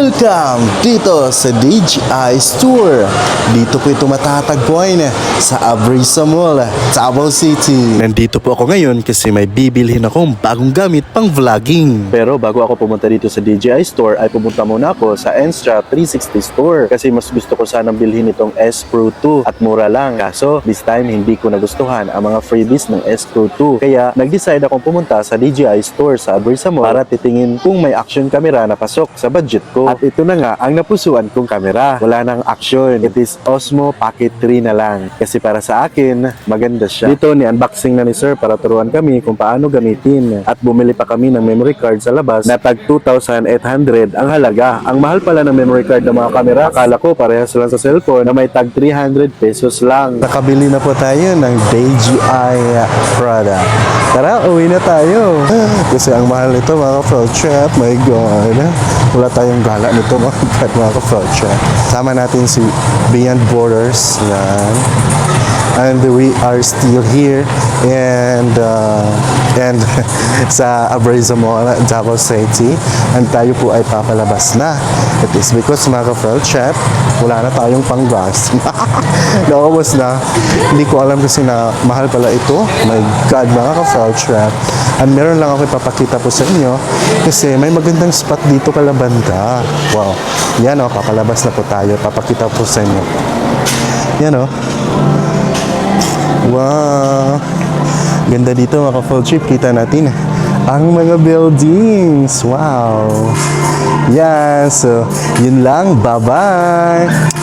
Welcome dito sa DJI Store. Dito po ito matatagpuan sa Abrisa Mall, Davao City. Nandito po ako ngayon kasi may bibilhin akong bagong gamit pang vlogging. Pero bago ako pumunta dito sa DJI Store ay pumunta muna ako sa Enstra 360 Store kasi mas gusto ko sanang bilhin itong S Pro 2 at mura lang. Kaso this time hindi ko nagustuhan ang mga freebies ng S Pro 2. Kaya nag-decide akong pumunta sa DJI Store sa Abrisa Mall para titingin kung may action camera na pasok sa budget ko. At ito na nga ang napusuan kong camera. Wala nang action. It is Osmo Pocket 3 na lang. Kasi para sa akin, maganda siya. Dito ni unboxing na ni sir para turuan kami kung paano gamitin. At bumili pa kami ng memory card sa labas na tag 2,800 ang halaga. Ang mahal pala ng memory card ng mga camera. Akala ko parehas lang sa cellphone na may tag 300 pesos lang. Nakabili na po tayo ng DJI product. Tara, uwi na tayo. Kasi ang mahal nito mga ka-Felchat. My God. Wala tayong gala nito mga ka-Felchat. Sama natin si Beyond Borders. Yan. And we are still here and sa Abrisa Mall, Davao City, and tayo po ay papalabas na. It is because mga ka-Felchat, wala na tayong pang-gas. Naubos na. Hindi ko alam kasi na mahal pala ito. My God, mga ka-Felchat. And meron lang ako ipapakita po sa inyo kasi may magandang spot dito kalabanda. Wow. Yan o, papalabas na po tayo. Papakita po sa inyo. Yan o. Wow. Ganda dito mga ka-Felchat. Kita natin ang mga buildings. Wow. Yeah, so yun lang. Bye-bye.